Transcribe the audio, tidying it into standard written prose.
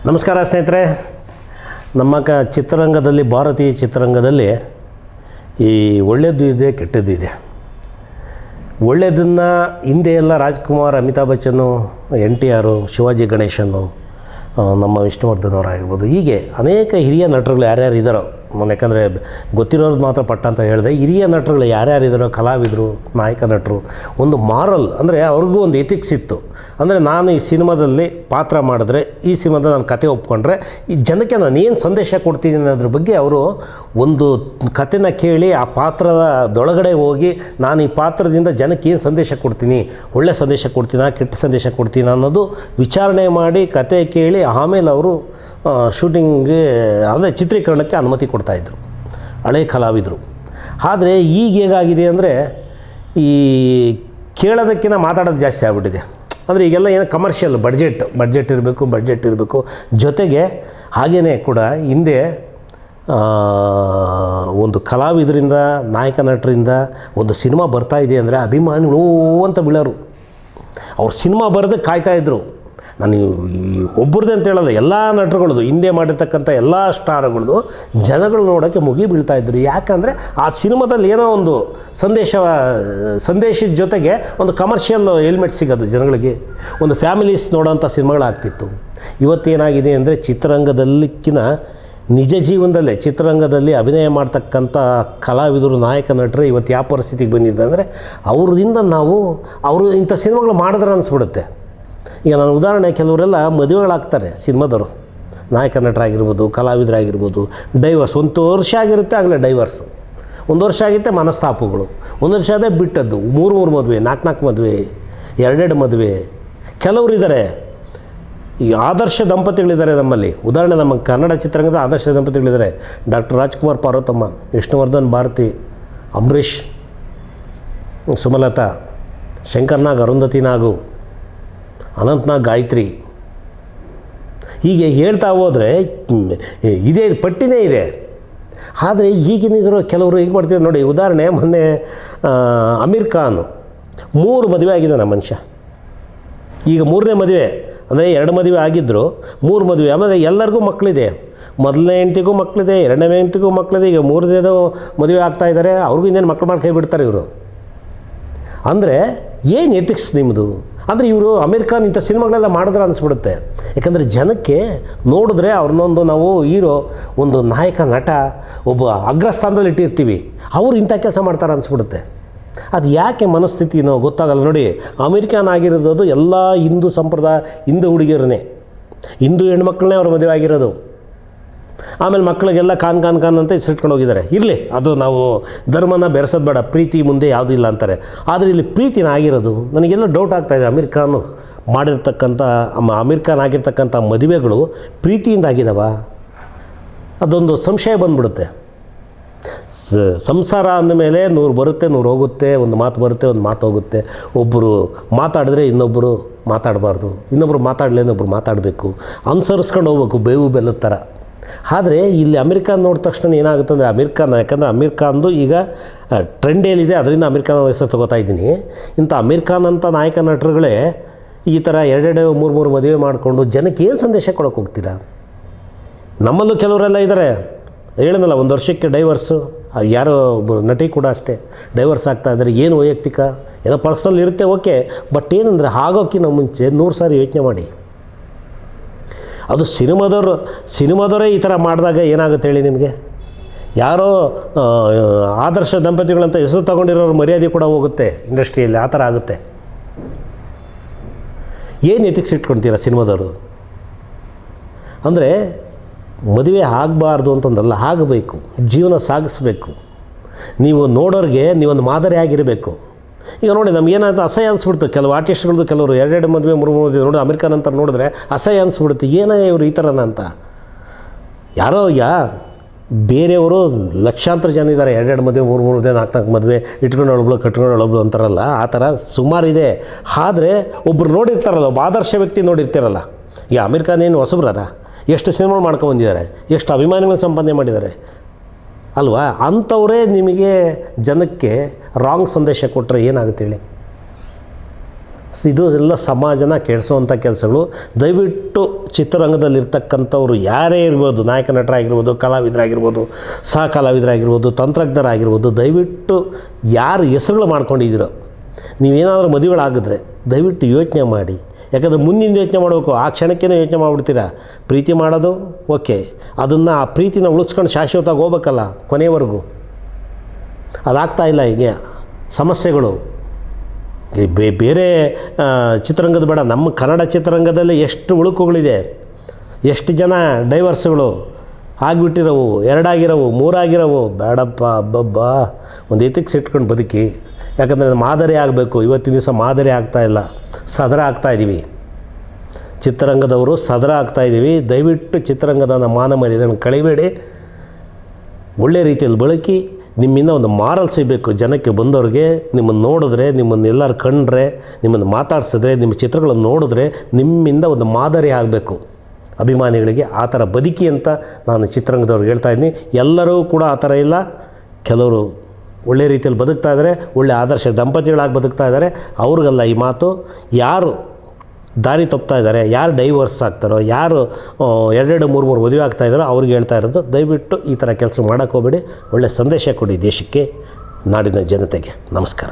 ನಮಸ್ಕಾರ ಸ್ನೇಹಿತರೆ. ನಮ್ಮ ಚಿತ್ರರಂಗದಲ್ಲಿ, ಭಾರತೀಯ ಚಿತ್ರರಂಗದಲ್ಲಿ ಈ ಒಳ್ಳೆಯದು ಇದೆ, ಕೆಟ್ಟದ್ದು ಇದೆ. ಒಳ್ಳೆಯದನ್ನು ಹಿಂದೆ ಎಲ್ಲ ರಾಜ್ಕುಮಾರ್, ಅಮಿತಾಬ್ ಬಚ್ಚನ್ನು, NTR, ಶಿವಾಜಿ ಗಣೇಶನ್ನು, ನಮ್ಮ ವಿಷ್ಣುವರ್ಧನ್ ಅವರಾಗಿರ್ಬೋದು, ಹೀಗೆ ಅನೇಕ ಹಿರಿಯ ನಟರುಗಳು ಯಾರ್ಯಾರು ಇದ್ದಾರೋ, ಯಾಕಂದರೆ ಗೊತ್ತಿರೋದು ಮಾತ್ರ ಪಟ್ಟ ಅಂತ ಹೇಳಿದೆ. ಹಿರಿಯ ನಟರುಗಳು ಯಾರ್ಯಾರು ಇದ್ದಾರೋ, ಕಲಾವಿದರು, ನಾಯಕ ನಟರು, ಒಂದು ಮಾರಲ್ ಅಂದರೆ ಅವ್ರಿಗೂ ಒಂದು ಎಥಿಕ್ಸ್ ಇತ್ತು. ಅಂದರೆ ನಾನು ಈ ಸಿನಿಮಾದಲ್ಲಿ ಪಾತ್ರ ಮಾಡಿದ್ರೆ, ಈ ಸಿನಿಮಾದಲ್ಲಿ ನಾನು ಕತೆ ಒಪ್ಕೊಂಡ್ರೆ ಈ ಜನಕ್ಕೆ ನಾನು ಏನು ಸಂದೇಶ ಕೊಡ್ತೀನಿ ಅನ್ನೋದ್ರ ಬಗ್ಗೆ ಅವರು ಒಂದು ಕತೆನ ಕೇಳಿ ಆ ಪಾತ್ರದೊಳಗಡೆ ಹೋಗಿ ನಾನು ಈ ಪಾತ್ರದಿಂದ ಜನಕ್ಕೆ ಏನು ಸಂದೇಶ ಕೊಡ್ತೀನಿ, ಒಳ್ಳೆ ಸಂದೇಶ ಕೊಡ್ತೀನ, ಕೆಟ್ಟ ಸಂದೇಶ ಕೊಡ್ತೀನಿ ಅನ್ನೋದು ವಿಚಾರಣೆ ಮಾಡಿ ಕತೆ ಕೇಳಿ ಆಮೇಲೆ ಅವರು ಶೂಟಿಂಗ್ಗೆ ಅಂದರೆ ಚಿತ್ರೀಕರಣಕ್ಕೆ ಅನುಮತಿ ಕೊಡ್ತಾಯಿದ್ರು ಹಳೆ ಕಲಾವಿದರು. ಆದರೆ ಈಗ ಹೇಗಾಗಿದೆ ಅಂದರೆ ಈ ಕೇಳೋದಕ್ಕಿಂತ ಮಾತಾಡೋದು ಜಾಸ್ತಿ ಆಗ್ಬಿಟ್ಟಿದೆ. ಅಂದರೆ ಈಗೆಲ್ಲ ಏನು ಕಮರ್ಷಿಯಲ್ ಬಡ್ಜೆಟ್ ಇರಬೇಕು. ಜೊತೆಗೆ ಹಾಗೇ ಕೂಡ ಹಿಂದೆ ಒಂದು ಕಲಾವಿದರಿಂದ, ನಾಯಕ ನಟರಿಂದ ಒಂದು ಸಿನಿಮಾ ಬರ್ತಾಯಿದೆ ಅಂದರೆ ಅಭಿಮಾನಿಗಳು ಅಂತ ಬೀಳೋರು. ಅವ್ರು ಸಿನಿಮಾ ಬರೋದಕ್ಕೆ ಕಾಯ್ತಾಯಿದ್ರು. ನಾನು ಒಬ್ಬರದ್ದು ಅಂತ ಹೇಳಲ್ಲ, ಎಲ್ಲ ನಟರುಗಳದ್ದು, ಹಿಂದೆ ಮಾಡಿರ್ತಕ್ಕಂಥ ಎಲ್ಲ ಸ್ಟಾರ್ಗಳದ್ದು ಜನಗಳು ನೋಡೋಕ್ಕೆ ಮುಗಿ ಬೀಳ್ತಾಯಿದ್ರು. ಯಾಕಂದರೆ ಆ ಸಿನಿಮಾದಲ್ಲಿ ಏನೋ ಒಂದು ಸಂದೇಶದ ಜೊತೆಗೆ ಒಂದು ಕಮರ್ಷಿಯಲ್ ಎಲಿಮೆಂಟ್ ಸಿಗೋದು ಜನಗಳಿಗೆ, ಒಂದು ಫ್ಯಾಮಿಲೀಸ್ ನೋಡೋಂಥ ಸಿನಿಮಾಗಳಾಗ್ತಿತ್ತು. ಇವತ್ತೇನಾಗಿದೆ ಅಂದರೆ ಚಿತ್ರರಂಗದಲ್ಲಿಕ್ಕಿನ ನಿಜ ಜೀವನದಲ್ಲೇ ಚಿತ್ರರಂಗದಲ್ಲಿ ಅಭಿನಯ ಮಾಡ್ತಕ್ಕಂಥ ಕಲಾವಿದರು, ನಾಯಕ ನಟರು ಇವತ್ತು ಯಾವ ಪರಿಸ್ಥಿತಿಗೆ ಬಂದಿದೆ ಅಂದರೆ ಅವ್ರಿಂದ ಅವರು ಇಂಥ ಸಿನಿಮಾಗಳು ಮಾಡಿದ್ರೆ ಅನಿಸ್ಬಿಡುತ್ತೆ. ಈಗ ನಾನು ಉದಾಹರಣೆ, ಕೆಲವರೆಲ್ಲ ಮದುವೆಗಳಾಗ್ತಾರೆ ಸಿನಿಮಾದವರು, ನಾಯಕ ನಟರಾಗಿರ್ಬೋದು, ಕಲಾವಿದರಾಗಿರ್ಬೋದು, ಡೈವರ್ಸ್ 1 ವರ್ಷ ಆಗಿರುತ್ತೆ, ಆಗಲೇ ಡೈವರ್ಸ್. 1 ವರ್ಷ ಆಗಿತ್ತೆ ಮನಸ್ತಾಪಗಳು, 1 ವರ್ಷ ಅದೇ ಬಿಟ್ಟದ್ದು, 3 ಮದುವೆ, 4 ಮದುವೆ, 2 ಮದುವೆ. ಕೆಲವರು ಇದ್ದಾರೆ, ಈ ಆದರ್ಶ ದಂಪತಿಗಳಿದ್ದಾರೆ ನಮ್ಮಲ್ಲಿ. ಉದಾಹರಣೆ, ನಮ್ಮ ಕನ್ನಡ ಚಿತ್ರರಂಗದ ಆದರ್ಶ ದಂಪತಿಗಳಿದ್ದಾರೆ. ಡಾಕ್ಟರ್ ರಾಜ್ಕುಮಾರ್ ಪಾರ್ವತಮ್ಮ, ವಿಷ್ಣುವರ್ಧನ್ ಭಾರತಿ, ಅಂಬರೀಷ್ ಸುಮಲತಾ, ಶಂಕರ್ನಾಗ್ ಅರುಂಧತಿ ನಾಗು, ಅನಂತ್ನಾಗ್ ಗಾಯತ್ರಿ. ಹೀಗೆ ಹೇಳ್ತಾ ಹೋದರೆ ಇದೇ ಪಟ್ಟಿನೇ ಇದೆ. ಆದರೆ ಈಗಿನಿದ್ರು ಕೆಲವರು ಹೇಗೆ ಮಾಡ್ತಿದ್ದಾರೆ ನೋಡಿ. ಉದಾಹರಣೆ, ಮೊನ್ನೆ ಅಮೀರ್ ಖಾನ್ 3 ಮದುವೆ ಆಗಿದ್ದಾನೆ ಮನುಷ್ಯ. ಈಗ 3ನೇ ಮದುವೆ ಅಂದರೆ 2 ಮದುವೆ ಆಗಿದ್ದರು, 3 ಮದುವೆ. ಆಮೇಲೆ ಎಲ್ಲರಿಗೂ ಮಕ್ಕಳಿದೆ. ಮೊದಲನೇ ಹೆಂಡ್ತಿಗೂ ಮಕ್ಕಳಿದೆ, 2ನೇ ಹೆಂಡ್ತಿಗೂ ಮಕ್ಕಳಿದೆ, ಈಗ 3ನೇದು ಮದುವೆ ಆಗ್ತಾಯಿದ್ದಾರೆ. ಅವ್ರಿಗೂ ಇನ್ನೇನು ಮಕ್ಕಳು ಮಾಡಿ ಕೈ ಬಿಡ್ತಾರೆ ಇವರು. ಅಂದರೆ ಏನು ಎಥಿಕ್ಸ್ ನಿಮ್ಮದು? ಅಂದರೆ ಇವರು ಅಮೀರ್ ಖಾನ್ ಇಂಥ ಸಿನಿಮಾಗಳೆಲ್ಲ ಮಾಡಿದ್ರೆ ಅನಿಸ್ಬಿಡುತ್ತೆ. ಯಾಕಂದರೆ ಜನಕ್ಕೆ ನೋಡಿದ್ರೆ ಅವ್ರನ್ನೊಂದು ನಾವು ಹೀರೋ, ಒಂದು ನಾಯಕ ನಟ, ಒಬ್ಬ ಅಗ್ರಸ್ಥಾನದಲ್ಲಿ ಇಟ್ಟಿರ್ತೀವಿ, ಅವರು ಇಂಥ ಕೆಲಸ ಮಾಡ್ತಾರೆ ಅನಿಸ್ಬಿಡುತ್ತೆ. ಅದು ಯಾಕೆ ಮನಸ್ಥಿತಿನೋ ಗೊತ್ತಾಗಲ್ಲ. ನೋಡಿ, ಅಮೀರ್ ಖಾನ್ ಆಗಿರೋದು ಎಲ್ಲ ಹಿಂದೂ ಸಂಪ್ರದಾಯ, ಹಿಂದೂ ಹುಡುಗಿಯರನ್ನೇ, ಹಿಂದೂ ಹೆಣ್ಮಕ್ಳನ್ನೇ ಅವ್ರ ಮದುವೆ ಆಗಿರೋದು. ಆಮೇಲೆ ಮಕ್ಕಳಿಗೆಲ್ಲ ಖಾನ್ ಅಂತ ಹೆಸರಿಟ್ಕೊಂಡು ಹೋಗಿದ್ದಾರೆ. ಇರಲಿ, ಅದು ನಾವು ಧರ್ಮನ ಬೆರೆಸೋದು ಬೇಡ, ಪ್ರೀತಿ ಮುಂದೆ ಯಾವುದೂ ಇಲ್ಲ ಅಂತಾರೆ. ಆದರೆ ಇಲ್ಲಿ ಪ್ರೀತಿನ ಆಗಿರೋದು ನನಗೆಲ್ಲ ಡೌಟ್ ಆಗ್ತಾಯಿದೆ. ಅಮೀರ್ ಖಾನ್ ಮಾಡಿರ್ತಕ್ಕಂಥ, ಅಮೀರ್ ಖಾನ್ ಆಗಿರ್ತಕ್ಕಂಥ ಮದುವೆಗಳು ಪ್ರೀತಿಯಿಂದ ಆಗಿದಾವ? ಅದೊಂದು ಸಂಶಯ ಬಂದ್ಬಿಡುತ್ತೆ. ಸಂಸಾರ ಅಂದಮೇಲೆ 100 ಬರುತ್ತೆ, 100 ಹೋಗುತ್ತೆ, ಒಂದು ಮಾತು ಬರುತ್ತೆ, ಒಂದು ಮಾತು ಹೋಗುತ್ತೆ. ಒಬ್ಬರು ಮಾತಾಡಿದ್ರೆ ಇನ್ನೊಬ್ಬರು ಮಾತಾಡಬಾರ್ದು, ಇನ್ನೊಬ್ಬರು ಮಾತಾಡಲಿ, ಇನ್ನೊಬ್ಬರು ಮಾತಾಡಬೇಕು, ಅನುಸರಿಸ್ಕೊಂಡು ಹೋಗ್ಬೇಕು, ಬೇವು ಬೆಲ್ಲದ ಥರ. ಆದರೆ ಇಲ್ಲಿ ಅಮೀರ್ ಖಾನ್ ನೋಡಿದ ತಕ್ಷಣ ಏನಾಗುತ್ತೆ ಅಂದರೆ, ಅಮೀರ್ ಖಾನ್, ಯಾಕಂದರೆ ಅಮೀರ್ ಖಾನ್ದು ಈಗ ಟ್ರೆಂಡ್ ಏನಿದೆ ಅದರಿಂದ ಅಮೀರ್ ಖಾನ್ ಹೆಸರು ತಗೋತಾ ಇದ್ದೀನಿ. ಇಂಥ ಅಮೀರ್ ಖಾನ್ ಅಂತ ನಾಯಕ ನಟರುಗಳೇ ಈ ಥರ 2, 3 ಮದುವೆ ಮಾಡಿಕೊಂಡು ಜನಕ್ಕೆ ಏನು ಸಂದೇಶ ಕೊಡೋಕೆ ಹೋಗ್ತೀರಾ? ನಮ್ಮಲ್ಲೂ ಕೆಲವರೆಲ್ಲ ಇದ್ದಾರೆ, ಹೇಳಿದ್ನಲ್ಲ, 1 ವರ್ಷಕ್ಕೆ ಡೈವರ್ಸು. ಯಾರೋ ನಟಿ ಕೂಡ ಅಷ್ಟೇ ಡೈವರ್ಸ್ ಆಗ್ತಾಯಿದ್ದಾರೆ. ಏನು ವೈಯಕ್ತಿಕ, ಏನೋ ಪರ್ಸನಲ್ ಇರುತ್ತೆ, ಓಕೆ. ಬಟ್ ಏನಂದರೆ ಆಗೋಕ್ಕಿಂತ ಮುಂಚೆ 100 ಸಾರಿ ಯೋಚನೆ ಮಾಡಿ. ಅದು ಸಿನಿಮಾದವರೇ ಈ ಥರ ಮಾಡಿದಾಗ ಏನಾಗುತ್ತೆ ಹೇಳಿ ನಿಮಗೆ? ಯಾರೋ ಆದರ್ಶ ದಂಪತಿಗಳಂತ ಹೆಸರು ತೊಗೊಂಡಿರೋರು ಮರ್ಯಾದೆ ಕೂಡ ಹೋಗುತ್ತೆ ಇಂಡಸ್ಟ್ರಿಯಲ್ಲಿ. ಆ ಥರ ಆಗುತ್ತೆ. ಏನು ಎಥಿಕ್ಸ್ ಇಟ್ಕೊಳ್ತೀರಾ ಸಿನಿಮಾದವರು? ಅಂದರೆ ಮದುವೆ ಆಗಬಾರ್ದು ಅಂತಂದಲ್ಲ, ಆಗಬೇಕು, ಜೀವನ ಸಾಗಿಸ್ಬೇಕು. ನೀವು ನೋಡೋರಿಗೆ ನೀವೊಂದು ಮಾದರಿ ಆಗಿರಬೇಕು. ಈಗ ನೋಡಿ, ನಮಗೇನಾಯ್ತು ಅಸಹ್ಯ ಅನಿಸ್ಬಿಡ್ತು. ಕೆಲವು ಆರ್ಟಿಸ್ಟ್ಗಳದ್ದು ಕೆಲವರು 2 ಮದುವೆ 3 ಮದುವೆ ನೋಡಿ ಅಮೀರ್ ಖಾನ್ ಅಂತ ನೋಡಿದ್ರೆ ಅಸಹ್ಯ ಅನಿಸ್ಬಿಡುತ್ತೆ. ಏನೋ ಇವರು ಈ ಥರನ ಅಂತ. ಯಾರೋ ಬೇರೆಯವರು ಲಕ್ಷಾಂತರ ಜನ ಇದ್ದಾರೆ, 2 ಮದುವೆ 3 ಮದುವೆ 4 ಮದುವೆ ಇಟ್ಕೊಂಡು ಒಳಬ್ಳು ಕಟ್ಕೊಂಡು ಒಳಬ್ಳು ಅಂತಾರಲ್ಲ, ಆ ಥರ ಸುಮಾರಿದೆ. ಆದರೆ ಒಬ್ಬರು ನೋಡಿರ್ತಾರಲ್ಲ, ಒಬ್ಬ ಆದರ್ಶ ವ್ಯಕ್ತಿ ನೋಡಿರ್ತಾರಲ್ಲ. ಈಗ ಅಮೀರ್ ಖಾನ್ ಏನು ಹೊಸಬ್ರಾರ? ಎಷ್ಟು ಸಿನಿಮಾಗಳು ಮಾಡ್ಕೊಂಬಂದಿದ್ದಾರೆ, ಎಷ್ಟು ಅಭಿಮಾನಿಗಳನ್ನ ಸಂಪಾದನೆ ಮಾಡಿದ್ದಾರೆ ಅಲ್ವಾ? ಅಂಥವರೇ ನಿಮಗೆ ಜನಕ್ಕೆ ರಾಂಗ್ ಸಂದೇಶ ಕೊಟ್ಟರೆ ಏನಾಗುತ್ತೆ ಹೇಳಿ? ಇದು ಎಲ್ಲ ಸಮಾಜನ ಕೆಡಿಸೋವಂಥ ಕೆಲಸಗಳು. ದಯವಿಟ್ಟು ಚಿತ್ರರಂಗದಲ್ಲಿರ್ತಕ್ಕಂಥವ್ರು ಯಾರೇ ಇರ್ಬೋದು, ನಾಯಕ ನಟರಾಗಿರ್ಬೋದು, ಕಲಾವಿದರಾಗಿರ್ಬೋದು, ಸಹ ಕಲಾವಿದರಾಗಿರ್ಬೋದು, ತಂತ್ರಜ್ಞರಾಗಿರ್ಬೋದು, ದಯವಿಟ್ಟು ಯಾರು ಹೆಸರುಗಳು ಮಾಡ್ಕೊಂಡಿದ್ದೀರೋ, ನೀವೇನಾದರೂ ಮದುವೆಗಳಾಗಿದ್ರೆ ದಯವಿಟ್ಟು ಯೋಚನೆ ಮಾಡಿ. ಯಾಕಂದರೆ ಮುಂದಿನ ಯೋಚನೆ ಮಾಡಬೇಕು, ಆ ಕ್ಷಣಕ್ಕೇ ಯೋಚನೆ ಮಾಡಿಬಿಡ್ತೀರಾ. ಪ್ರೀತಿ ಮಾಡೋದು ಓಕೆ, ಅದನ್ನು ಆ ಪ್ರೀತಿನ ಉಳಿಸ್ಕೊಂಡು ಶಾಶ್ವತವಾಗಿ ಹೋಗ್ಬೇಕಲ್ಲ ಕೊನೆಯವರೆಗೂ. ಅದಾಗ್ತಾಯಿಲ್ಲ. ಹೀಗೆ ಸಮಸ್ಯೆಗಳು ಬೇರೆ ಚಿತ್ರರಂಗದ ಬೇಡ, ನಮ್ಮ ಕನ್ನಡ ಚಿತ್ರರಂಗದಲ್ಲಿ ಎಷ್ಟು ಉಳುಕುಗಳಿದೆ, ಎಷ್ಟು ಜನ ಡೈವರ್ಸ್ಗಳು ಆಗಿಬಿಟ್ಟಿರೋವು, 2 ಆಗಿರೋವು, 3 ಆಗಿರೋವು. ಬೇಡಪ್ಪ, ಅಬ್ಬಬ್ಬ, ಒಂದು ಎತ್ತಿಕ್ಸ್ ಇಟ್ಕೊಂಡು ಬದುಕಿ. ಯಾಕಂದರೆ ಮಾದರಿ ಆಗಬೇಕು. ಇವತ್ತಿನ ದಿವಸ ಮಾದರಿ ಆಗ್ತಾಯಿಲ್ಲ, ಸದರ ಆಗ್ತಾಯಿದ್ದೀವಿ. ಚಿತ್ರರಂಗದವರು ಸದರ ಆಗ್ತಾಯಿದ್ದೀವಿ. ದಯವಿಟ್ಟು ಚಿತ್ರರಂಗದ ಮಾನ ಮರ್ಯಾದೆಯನ್ನು ಕಳಿಬೇಡಿ. ಒಳ್ಳೆ ರೀತಿಯಲ್ಲಿ ಬಳಕೆ. ನಿಮ್ಮಿಂದ ಒಂದು ಮಾರಲ್ ಸಿಗಬೇಕು ಜನಕ್ಕೆ, ಬಂದವ್ರಿಗೆ. ನಿಮ್ಮನ್ನು ನೋಡಿದ್ರೆ, ನಿಮ್ಮನ್ನು ಎಲ್ಲರೂ ಕಂಡ್ರೆ, ನಿಮ್ಮನ್ನು ಮಾತಾಡ್ಸಿದ್ರೆ, ನಿಮ್ಮ ಚಿತ್ರಗಳನ್ನು ನೋಡಿದ್ರೆ ನಿಮ್ಮಿಂದ ಒಂದು ಮಾದರಿ ಆಗಬೇಕು ಅಭಿಮಾನಿಗಳಿಗೆ. ಆ ಥರ ಬದುಕಿ ಅಂತ ನಾನು ಚಿತ್ರರಂಗದವ್ರಿಗೆ ಹೇಳ್ತಾಯಿದ್ದೀನಿ. ಎಲ್ಲರೂ ಕೂಡ ಆ ಥರ ಇಲ್ಲ. ಕೆಲವರು ಒಳ್ಳೆ ರೀತಿಯಲ್ಲಿ ಬದುಕ್ತಾ ಇದ್ದಾರೆ, ಒಳ್ಳೆ ಆದರ್ಶ ದಂಪತಿಗಳಾಗಿ ಬದುಕ್ತಾ ಇದ್ದಾರೆ. ಅವ್ರಿಗೆಲ್ಲ ಈ ಮಾತು. ಯಾರು ದಾರಿ ತಪ್ತಾ ಇದ್ದಾರೆ, ಯಾರು ಡೈವರ್ಸ್ ಆಗ್ತಾರೋ, ಯಾರು 2 3 ಮದುವೆ ಆಗ್ತಾಯಿದ್ದಾರೋ ಅವ್ರಿಗೆ ಹೇಳ್ತಾ ಇರೋದು, ದಯವಿಟ್ಟು ಈ ಥರ ಕೆಲಸ ಮಾಡೋಕ್ಕೆ ಹೋಗಬೇಡಿ. ಒಳ್ಳೆಯ ಸಂದೇಶ ಕೊಡಿ ದೇಶಕ್ಕೆ, ನಾಡಿನ ಜನತೆಗೆ. ನಮಸ್ಕಾರ.